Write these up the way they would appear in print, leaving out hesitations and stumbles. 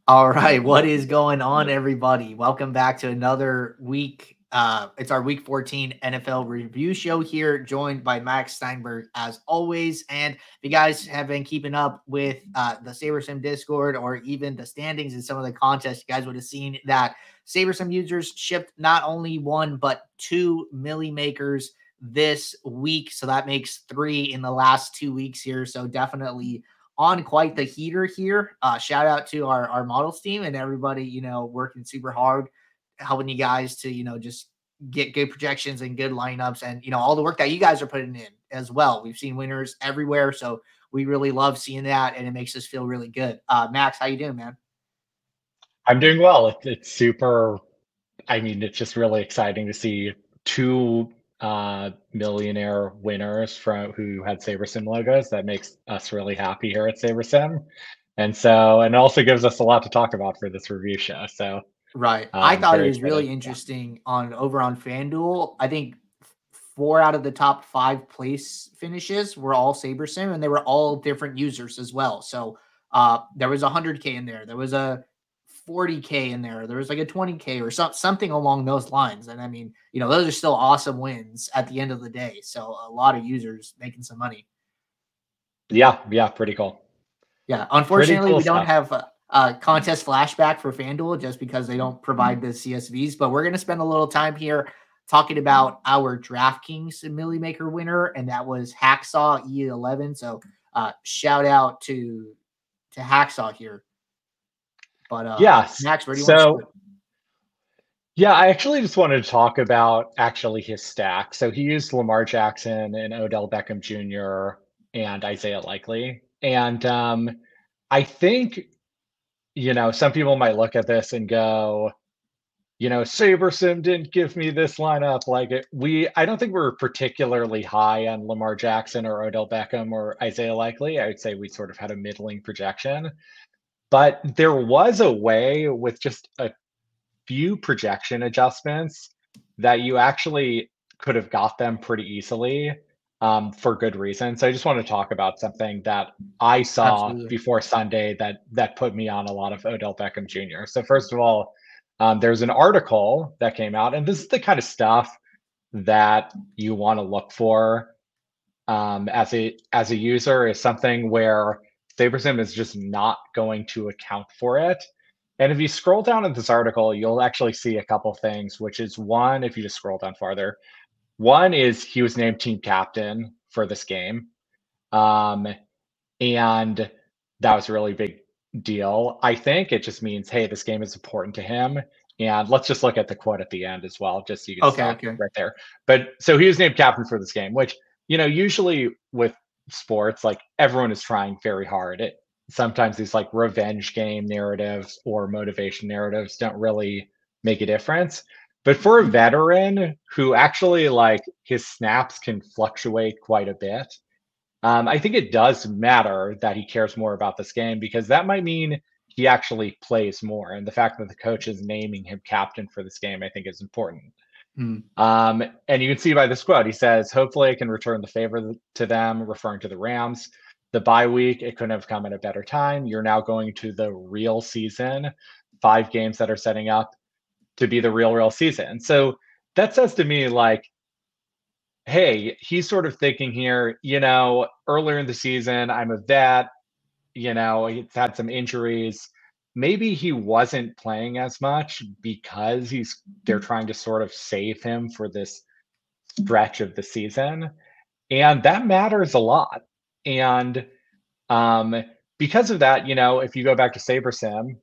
All right, what is going on, everybody? Welcome back to another week. It's our Week 14 NFL review show here, joined by Max Steinberg as always. And if you guys have been keeping up with the SaberSim Discord or even the standings in some of the contests, you guys would have seen that SaberSim users shipped not only one but two Millie Makers this week. So that makes three in the last 2 weeks here. So definitely on quite the heater here. Shout out to our models team and everybody, working super hard, helping you guys to, just get good projections and good lineups and, all the work that you guys are putting in as well. We've seen winners everywhere. So we really love seeing that and it makes us feel really good. Max, how you doing, man? I'm doing well. It's super. I mean, it's just really exciting to see two millionaire winners from who had SaberSim logos. That makes us really happy here at SaberSim. And it also gives us a lot to talk about for this review show. So Right. I thought it very was excited. really Yeah. interesting over on FanDuel. I think four out of the top five place finishes were all SaberSim, and they were all different users as well. So there was 100K in there. There was a 40K in there. There was like a 20K or something along those lines. And I mean, those are still awesome wins at the end of the day. So a lot of users making some money. Yeah, pretty cool. Yeah, Pretty unfortunately, cool we don't stuff. have a contest flashback for FanDuel just because they don't provide the CSVs. But we're going to spend a little time here talking about our DraftKings Millie Maker winner, and that was Hacksaw E11. So shout out to Hacksaw here. But Yes. Max, where do you want to So start? yeah, I actually just wanted to talk about actually his stack. So he used Lamar Jackson and Odell Beckham Jr. and Isaiah Likely. And I think, some people might look at this and go, SaberSim didn't give me this lineup. I don't think we're particularly high on Lamar Jackson or Odell Beckham or Isaiah Likely. I would say we sort of had a middling projection. But there was a way with just a few projection adjustments that you actually could have got them pretty easily for good reason. So I just want to talk about something that I saw Absolutely. before Sunday that put me on a lot of Odell Beckham Jr. So first of all, there's an article that came out, and this is the kind of stuff that you want to look for as a user is something where SaberSim is just not going to account for it. And if you scroll down in this article, you'll actually see a couple things, which is one, if you just scroll down farther, one is he was named team captain for this game. And that was a really big deal. I think it just means, hey, this game is important to him. And let's just look at the quote at the end as well, just so you can Okay. stop Okay. right there. But so he was named captain for this game, which, usually with sports, like everyone is trying very hard. Sometimes these like revenge game narratives or motivation narratives don't really make a difference. But for a veteran who actually like his snaps can fluctuate quite a bit, I think it does matter that he cares more about this game because that might mean he actually plays more. And the fact that the coach is naming him captain for this game, I think, is important. Hmm. And you can see by this quote, he says, hopefully I can return the favor to them, referring to the Rams. The bye week, it couldn't have come at a better time. You're now going to the real season, 5 games that are setting up to be the real season. So that says to me, like, hey, he's sort of thinking here, earlier in the season, I'm a vet, he's had some injuries. Maybe he wasn't playing as much because they're trying to sort of save him for this stretch of the season. And that matters a lot. And um, because of that, if you go back to SaberSim,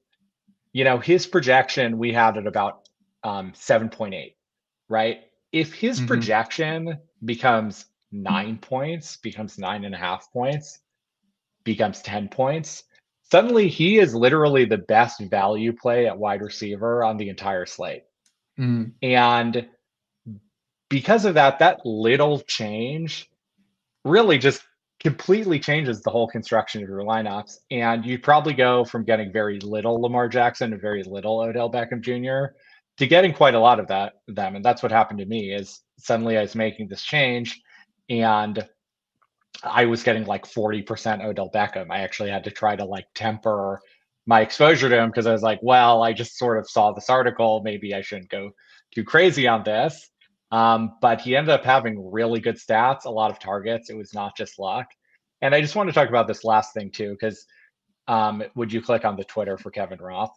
his projection we had at about 7.8, right? If his Hmm. projection becomes 9 points, becomes 9.5 points, becomes 10 points, suddenly he is literally the best value play at wide receiver on the entire slate. Hmm. And because of that, that little change really just completely changes the whole construction of your lineups. And you'd probably go from getting very little Lamar Jackson to very little Odell Beckham Jr. to getting quite a lot of them. And that's what happened to me is suddenly I was making this change and I was getting like 40% Odell Beckham. I actually had to try to like temper my exposure to him because I was like, well, I just sort of saw this article. Maybe I shouldn't go too crazy on this. But he ended up having really good stats, a lot of targets. It was not just luck. And I just want to talk about this last thing too, because would you click on the Twitter for Kevin Roth?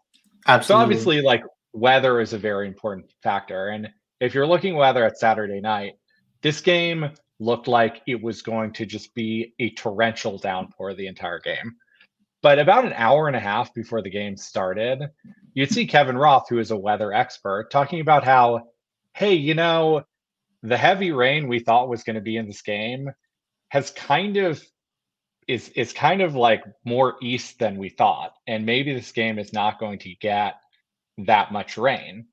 So Absolutely. obviously, like weather is a very important factor. And if you're looking weather at Saturday night, this game looked like it was going to just be a torrential downpour the entire game. But about an hour and a half before the game started, you'd see Kevin Roth, who is a weather expert, talking about how, hey, the heavy rain we thought was going to be in this game has kind of is kind of like more east than we thought. And maybe this game is not going to get that much rain.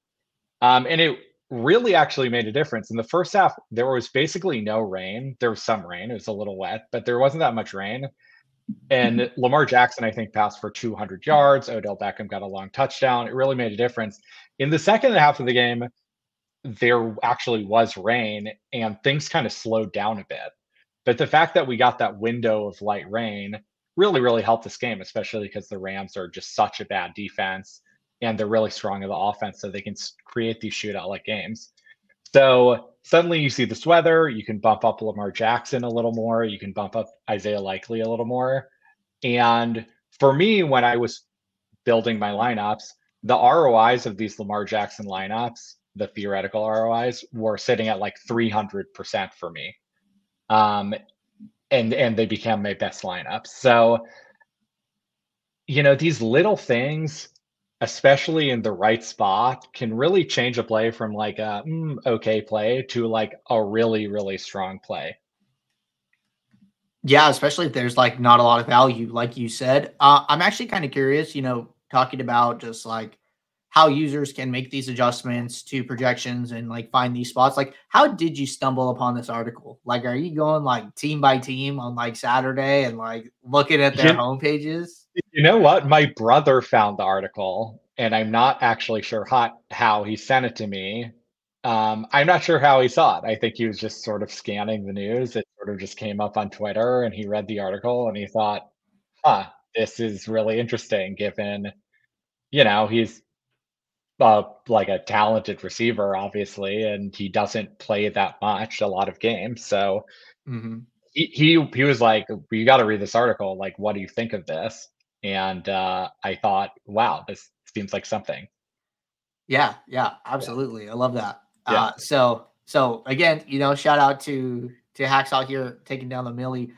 And it really actually made a difference. In the first half, there was basically no rain. There was some rain. It was a little wet, but there wasn't that much rain. And Lamar Jackson, I think, passed for 200 yards. Odell Beckham got a long touchdown. It really made a difference. In the second half of the game, there actually was rain and things kind of slowed down a bit. But the fact that we got that window of light rain really, really helped this game, especially because the Rams are just such a bad defense and they're really strong in the offense, so they can create these shootout like games. So suddenly you see this weather, you can bump up Lamar Jackson a little more, you can bump up Isaiah Likely a little more. And for me, when I was building my lineups, the ROIs of these Lamar Jackson lineups, the theoretical ROIs, were sitting at like 300% for me. And they became my best lineups. So, these little things, especially in the right spot, can really change a play from like a okay play to like a really, really strong play. Yeah, especially if there's like not a lot of value, like you said. I'm actually kind of curious, talking about just like how users can make these adjustments to projections and like find these spots. Like, how did you stumble upon this article? Like, are you going like team by team on like Saturday and like looking at their You, homepages? you know what? My brother found the article, and I'm not actually sure how he sent it to me. I'm not sure how he saw it. I think he was just sort of scanning the news. It sort of just came up on Twitter, and he read the article, and he thought, "Huh, this is really interesting." Given, he's like a talented receiver, obviously, and he doesn't play that much, a lot of games. So Hmm. he was like, "You got to read this article. Like, what do you think of this?" And I thought, "Wow, this seems like something." Yeah, yeah, Yeah, absolutely. I love that. yeah, So again, shout out to Hacksaw here taking down the Millie.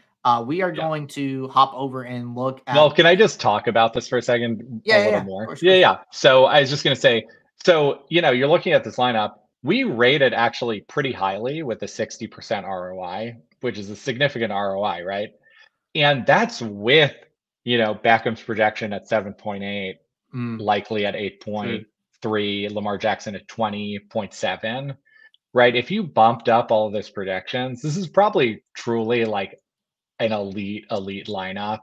We are yeah. going to hop over and look at. Well, can I just talk about this for a second, a Yeah, yeah, little yeah. Of more? course, of Yeah, course. yeah. So I was just gonna say, so you're looking at this lineup. We rated actually pretty highly with a 60% ROI, which is a significant ROI, right? And that's with, Beckham's projection at 7.8, Mm, likely at true. 8.3, Lamar Jackson at 20.7, right? If you bumped up all of those projections, this is probably truly like an elite lineup,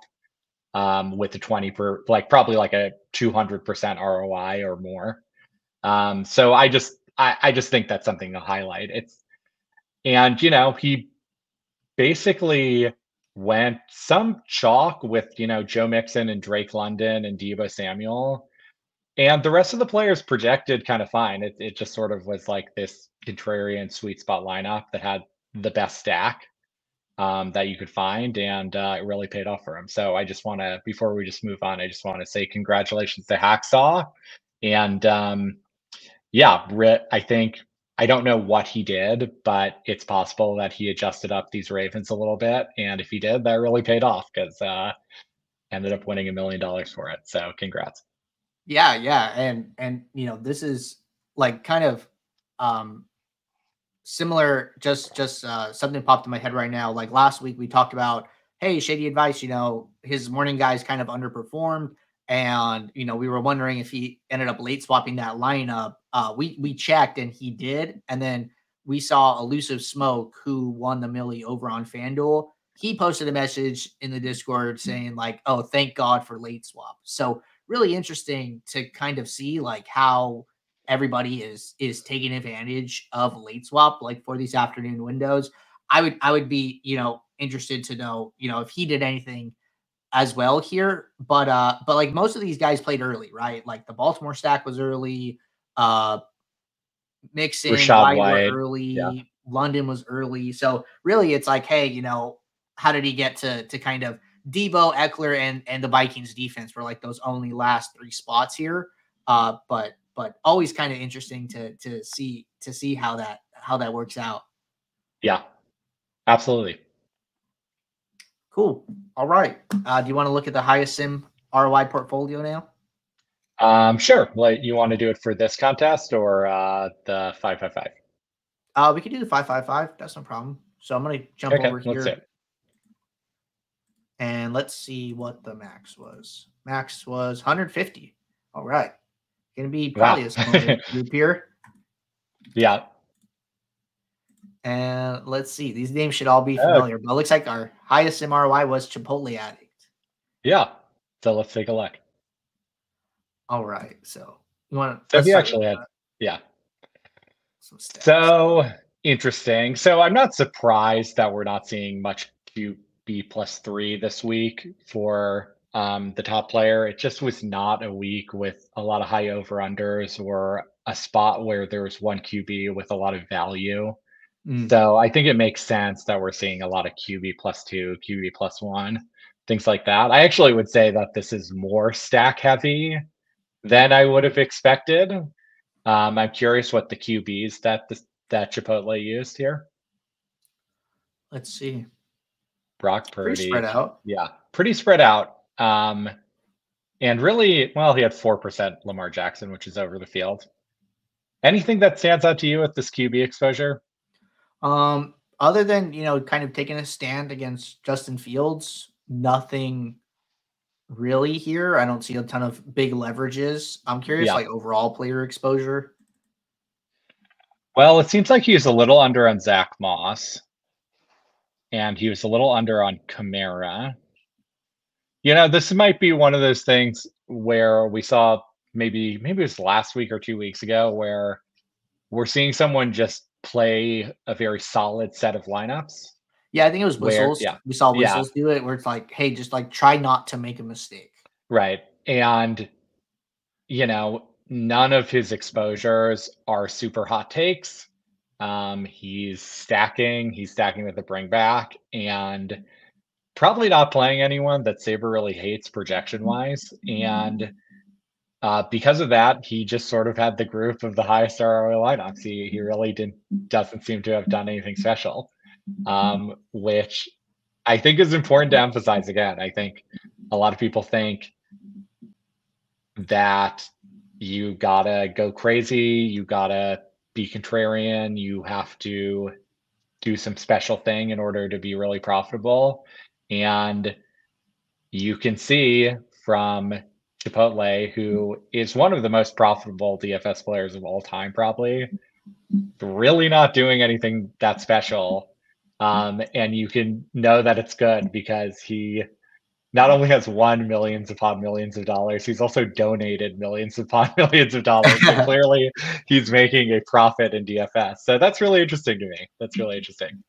with the 20 per, like probably like a 200% ROI or more. So I just think that's something to highlight. And he basically went some chalk with, Joe Mixon and Drake London and Deebo Samuel. And the rest of the players projected kind of fine. It just sort of was like this contrarian sweet spot lineup that had the best stack, that you could find, and it really paid off for him. So I just want to, before we just move on, I just want to say congratulations to Hacksaw, and yeah, I think, I don't know what he did, but it's possible that he adjusted up these Ravens a little bit, and if he did, that really paid off because ended up winning $1 million for it. So congrats. Yeah, yeah, and this is like kind of um similar. Just something popped in my head right now. Like last week, we talked about, hey, Shady Advice. His morning guys kind of underperformed, and we were wondering if he ended up late swapping that lineup. We checked, and he did, and then we saw Elusive Smoke, who won the Millie over on FanDuel. He posted a message in the Discord saying like, "Oh, thank God for late swap." So really interesting to kind of see like how everybody is taking advantage of late swap like for these afternoon windows. I would be interested to know if he did anything as well here, but like most of these guys played early, right? Like the Baltimore stack was early, uh Mixon, Rashad White were White. Yeah. early, London was early. So really it's like, hey, how did he get to kind of Debo, Eckler, and the Vikings defense were like those only last three spots here. But always kind of interesting to see how that works out. Yeah, absolutely. Cool. All right. Do you want to look at the highest sim ROI portfolio now? Sure. Like, you want to do it for this contest or the 555? We could do the 555. That's no problem. So I'm gonna jump Okay, over let's see here it. and let's see what the max was. Max was 150. All right. Gonna be probably Wow. a smaller group here. Yeah. And let's see. These names should all be Oh, familiar, but it looks like our highest sim ROI was Chipotle Addict. yeah. So let's take a look. All right. So you want to So let's he start with actually had, yeah. some stats. So interesting. So I'm not surprised that we're not seeing much QB+3 this week for the top player. It just was not a week with a lot of high over-unders or a spot where there was one QB with a lot of value. Mm. So I think it makes sense that we're seeing a lot of QB+2, QB+1, things like that. I actually would say that this is more stack heavy than I would have expected. I'm curious what the QBs that Chipotle used here. Let's see. Brock Pretty spread Purdy, out. yeah, pretty spread out. And really, well, he had 4% Lamar Jackson, which is over the field. Anything that stands out to you with this QB exposure? Other than kind of taking a stand against Justin Fields, nothing really here. I don't see a ton of big leverages. I'm curious, Yeah. like overall player exposure. Well, it seems like he's a little under on Zach Moss, and he was a little under on Kamara. This might be one of those things where we saw maybe it was last week or 2 weeks ago where we're seeing someone just play a very solid set of lineups Yeah, I think it was where, Whistles. yeah, We saw yeah, Whistles do it, where it's like, hey, just like try not to make a mistake. right. And, none of his exposures are super hot takes. He's stacking with the bring back and probably not playing anyone that Saber really hates projection wise. And because of that, he just sort of had the group of the highest ROI lineups. He really doesn't seem to have done anything special, which I think is important to emphasize again. I think a lot of people think that you gotta go crazy, you gotta be contrarian, you have to do some special thing in order to be really profitable. And you can see from Chipotle, who is one of the most profitable DFS players of all time, probably, really not doing anything that special. And you can know that it's good because he not only has won millions upon millions of dollars, he's also donated millions upon millions of dollars. So clearly he's making a profit in DFS. So that's really interesting to me. That's really interesting.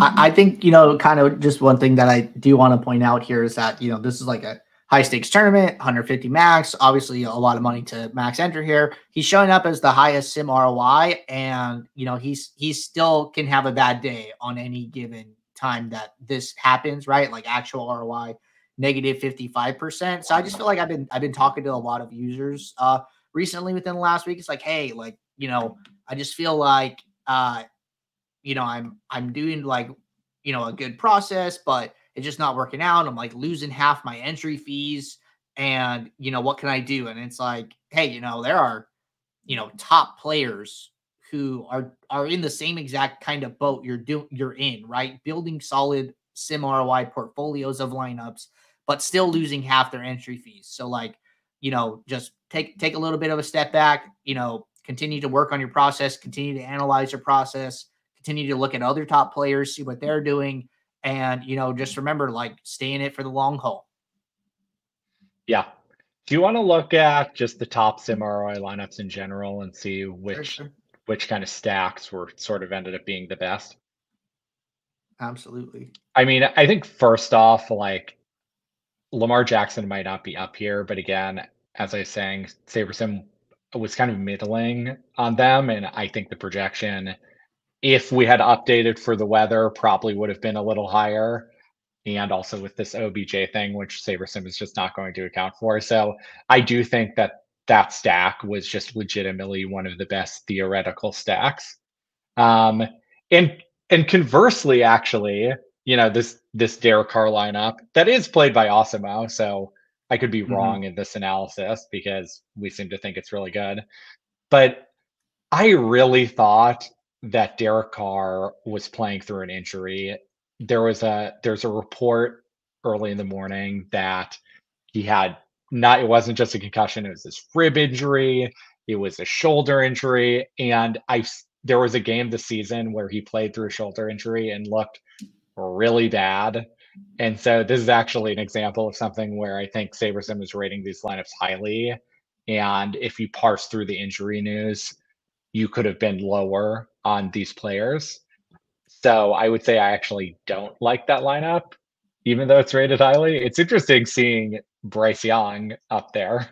I think, kind of just one thing that I do want to point out here is that, this is like a high stakes tournament, 150 max, obviously a lot of money to max enter here. He's showing up as the highest sim ROI, and, he still can have a bad day on any given time that this happens, right? Like actual ROI negative 55%. So I just feel like I've been talking to a lot of users recently within the last week. It's like, hey, like, I just feel like I'm doing like, a good process, but it's just not working out. I'm like losing half my entry fees. And, what can I do? And it's like, hey, there are, top players who are in the same exact kind of boat you're in, right? Building solid sim ROI portfolios of lineups, but still losing half their entry fees. So like, just take a little bit of a step back, continue to work on your process, continue to analyze your process, continue to look at other top players, see what they're doing. And, just remember, like, stay in it for the long haul. Yeah. Do you want to look at just the top sim ROI lineups in general and see which Sure. kind of stacks were sort of ended up being the best? Absolutely. I mean, I think first off, like Lamar Jackson might not be up here, but again, as I was saying, SaberSim was kind of middling on them, and I think the projection, if we had updated for the weather, probably would have been a little higher. And also with this OBJ thing, which SaberSim is just not going to account for. So I do think that that stack was just legitimately one of the best theoretical stacks. Um, and conversely, actually, this Derek Carr lineup that is played by Osimo, so I could be wrong in this analysis because we seem to think it's really good. But I really thought that Derek Carr was playing through an injury. There's a report early in the morning that he had not, it wasn't just a concussion, it was this rib injury, it was a shoulder injury, and there was a game this season where he played through a shoulder injury and looked really bad. And so this is actually an example of something where I think SaberSim is rating these lineups highly. And if you parse through the injury news, you could have been lower on these players. So I would say I actually don't like that lineup, even though it's rated highly. It's interesting seeing Bryce Young up there.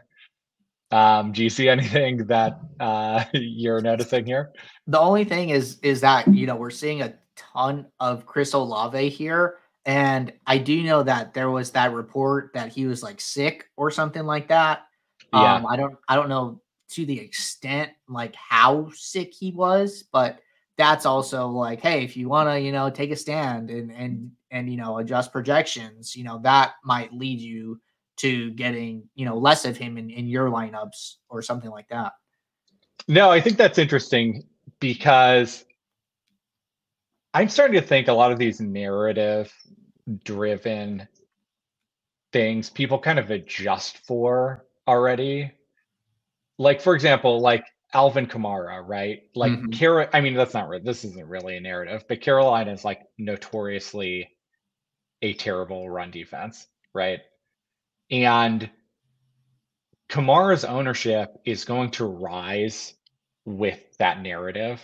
Do you see anything that you're noticing here? The only thing is that, we're seeing a ton of Chris Olave here. And I do know that there was that report that he was like sick or something like that. Yeah. I don't know to the extent like how sick he was, but that's also like, hey, if you want to, take a stand and adjust projections, that might lead you to getting, less of him in your lineups or something like that. No, I think that's interesting because I'm starting to think a lot of these narrative driven things people kind of adjust for already. Like, for example, like Alvin Kamara, right? Like I mean, this isn't really a narrative, but Carolina is like notoriously a terrible run defense, right? And Kamara's ownership is going to rise with that narrative.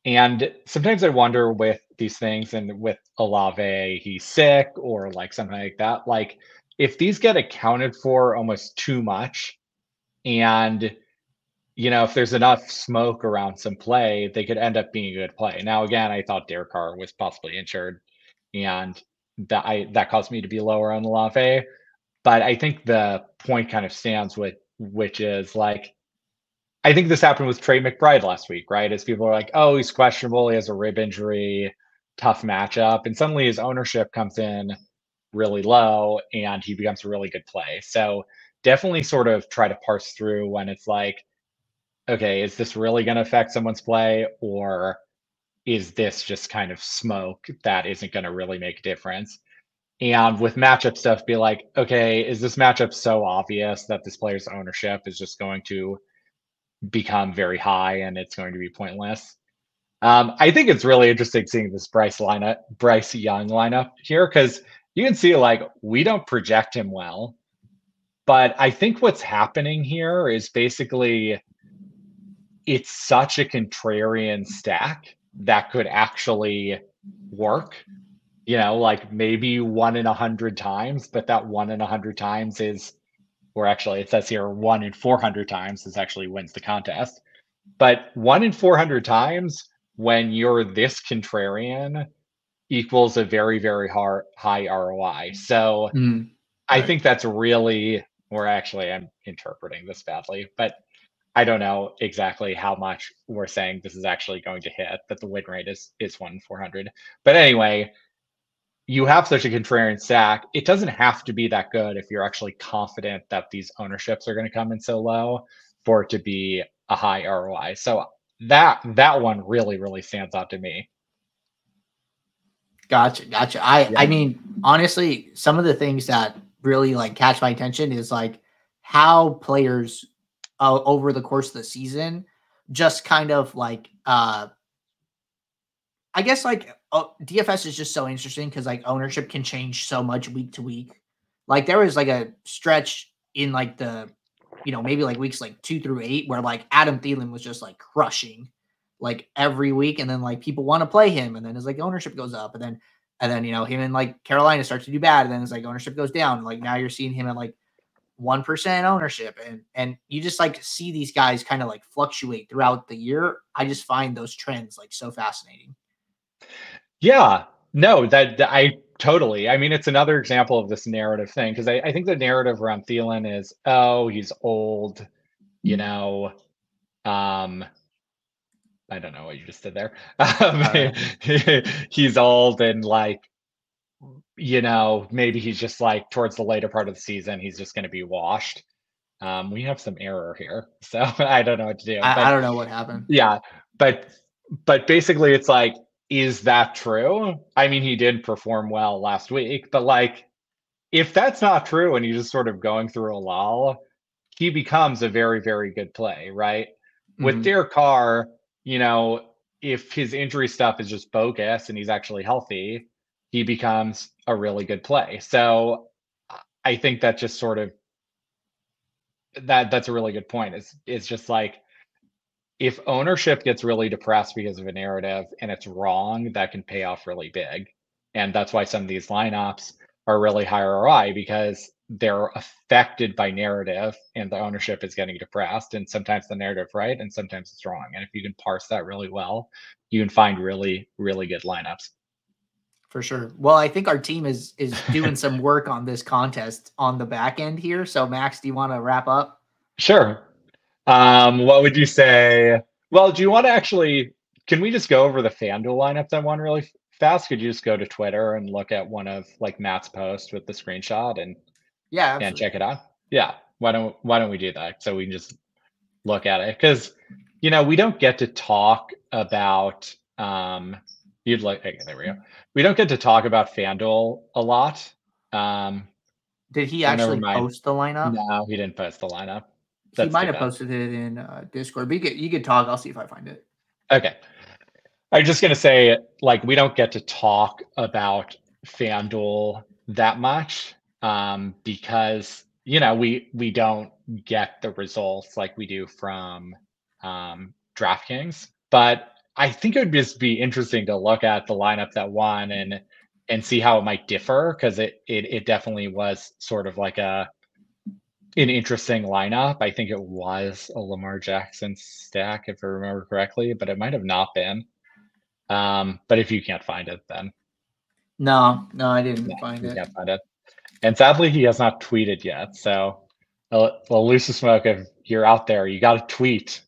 And sometimes I wonder with these things, and with Olave, he's sick or like something like that. Like, if these get accounted for almost too much, and if there's enough smoke around some play, they could end up being a good play. Now, again, I thought Derek Carr was possibly injured, and that caused me to be lower on Olave. But I think the point kind of stands with, which is like, I think this happened with Trey McBride last week, right? As people are like, oh, he's questionable, he has a rib injury, tough matchup. And suddenly his ownership comes in really low and he becomes a really good play. So definitely sort of try to parse through when it's like, okay, is this really going to affect someone's play? Or is this just kind of smoke that isn't going to really make a difference? And with matchup stuff, be like, okay, is this matchup so obvious that this player's ownership is just going to become very high and it's going to be pointless? I think it's really interesting seeing this Bryce Young lineup here, because you can see like we don't project him well, but I think what's happening here is basically it's such a contrarian stack that could actually work. Like maybe 1 in 100 times, but that 1 in 100 times is, or actually it says here 1 in 400 times is actually wins the contest. But 1 in 400 times when you're this contrarian equals a very, very high ROI. So I think that's really, or actually I'm interpreting this badly, but I don't know exactly how much we're saying this is actually going to hit, that the win rate is 1 in 400. But anyway, you have such a contrarian stack, it doesn't have to be that good if you're actually confident that these ownerships are going to come in so low for it to be a high ROI. So that one really, really stands out to me. Gotcha. I mean, honestly, some of the things that really like catch my attention is like how players over the course of the season just kind of like I guess like DFS is just so interesting because like ownership can change so much week to week. Like there was like a stretch in like the, maybe like weeks like 2 through 8 where like Adam Thielen was just like crushing like every week. And then like people want to play him. And then his like ownership goes up. And then And then, him and like Carolina starts to do bad. And then it's like ownership goes down. Like now you're seeing him at like 1% ownership. And you just like see these guys kind of like fluctuate throughout the year. I just find those trends like so fascinating. Yeah, no, that I totally. I mean, it's another example of this narrative thing because I think the narrative around Thielen is, oh, he's old, you know. I don't know what you just did there. Right. He's old and like, maybe he's just like towards the later part of the season, he's just going to be washed. We have some error here, so I don't know what to do. I But don't know what happened. yeah, but basically, it's like, is that true? I mean, he did perform well last week, but like, if that's not true and he's just sort of going through a lull, he becomes a very, very good play, right? With Derek Carr, if his injury stuff is just bogus and he's actually healthy, he becomes a really good play. So I think that just sort of that's a really good point. It's just like, if ownership gets really depressed because of a narrative and it's wrong, that can pay off really big. And that's why some of these lineups are really high ROI, because they're affected by narrative and the ownership is getting depressed. And sometimes the narrative right and sometimes it's wrong. And if you can parse that really well, you can find really, really good lineups. For sure. Well, I think our team is doing some work on this contest on the back end here. So Max, do you want to wrap up? Sure. What would you say? Well, do you want to actually, can we just go over the FanDuel lineups I won really fast? Could you just go to Twitter and look at one of like Matt's posts with the screenshot and check it out? Yeah. Why don't we do that? So we can just look at it. Because we don't get to talk about okay, there we go. We don't get to talk about FanDuel a lot. Did he actually post the lineup? No, he didn't post the lineup. He might have posted it in Discord. But you could talk. I'll see if I find it. Okay. I'm just going to say, like, we don't get to talk about FanDuel that much because, we don't get the results like we do from DraftKings. But I think it would just be interesting to look at the lineup that won and see how it might differ, because it definitely was sort of like an interesting lineup. I think it was a Lamar Jackson stack, if I remember correctly, but it might have not been. But if you can't find it, then no, I didn't find it. Can't find it. And sadly, he has not tweeted yet. So, well, Lucius Smoke, if you're out there, you got to tweet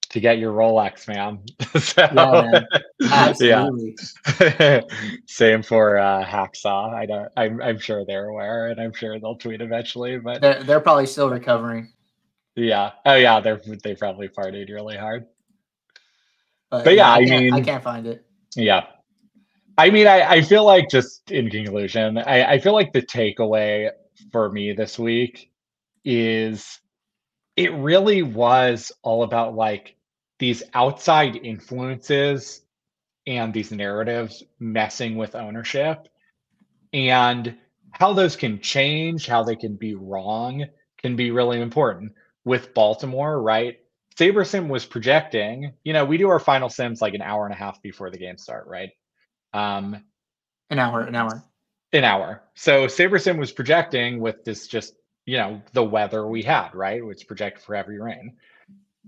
to get your Rolex, man. So, yeah, man. Absolutely. Yeah. Same for Hacksaw. I'm sure they're aware, and I'm sure they'll tweet eventually. But they're probably still recovering. Yeah. Oh yeah, they probably partied really hard. But yeah, I can't find it. Yeah. I mean, I feel like, just in conclusion, I feel like the takeaway for me this week is it really was all about like these outside influences and these narratives messing with ownership, and how those can change, how they can be wrong, can be really important. With Baltimore, right? SaberSim was projecting, we do our final sims like an hour and a half before the game start, right? An hour. So SaberSim was projecting with this just, the weather we had, right? It's projected for heavy rain.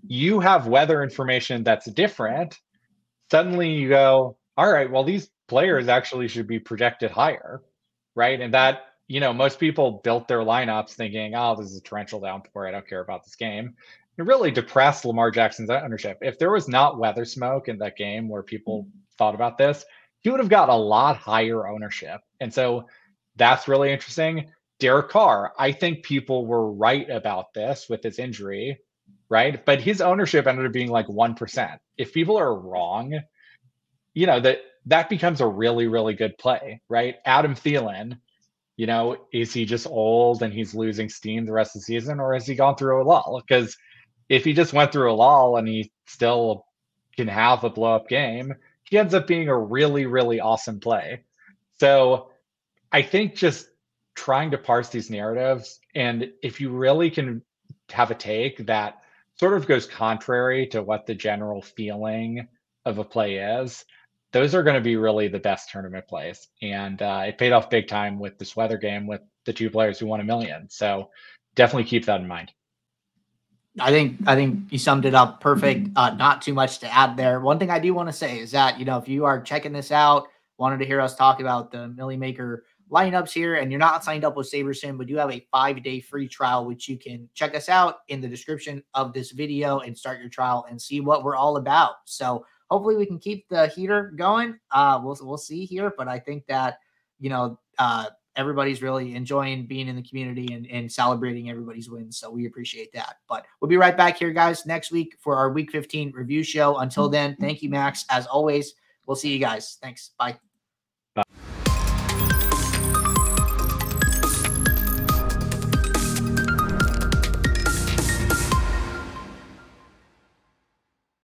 You have weather information that's different. Suddenly you go, all right, well, these players actually should be projected higher, right? And that, most people built their lineups thinking, oh, this is a torrential downpour, I don't care about this game. It really depressed Lamar Jackson's ownership. If there was not weather smoke in that game where people thought about this, he would have got a lot higher ownership. And so that's really interesting. Derek Carr, I think people were right about this with his injury, right? But his ownership ended up being like 1%. If people are wrong, that becomes a really, really good play, right? Adam Thielen, is he just old and he's losing steam the rest of the season, or has he gone through a lull? Because if he just went through a lull and he still can have a blow up game, he ends up being a really, really awesome play. So I think just trying to parse these narratives, and if you really can have a take that sort of goes contrary to what the general feeling of a play is, those are going to be really the best tournament plays. And it paid off big time with this weather game with the 2 players who won $1 million. So definitely keep that in mind. I think you summed it up perfect. Not too much to add there. One thing I do want to say is that, if you are checking this out, wanted to hear us talk about the Millie Maker lineups here, and you're not signed up with SaberSim, we do have a 5-day free trial, which you can check us out in the description of this video and start your trial and see what we're all about. So hopefully we can keep the heater going. We'll see here, but I think that, everybody's really enjoying being in the community and celebrating everybody's wins. So we appreciate that. But we'll be right back here, guys, next week for our Week 15 review show. Until then, thank you, Max. As always, we'll see you guys. Thanks. Bye. Bye.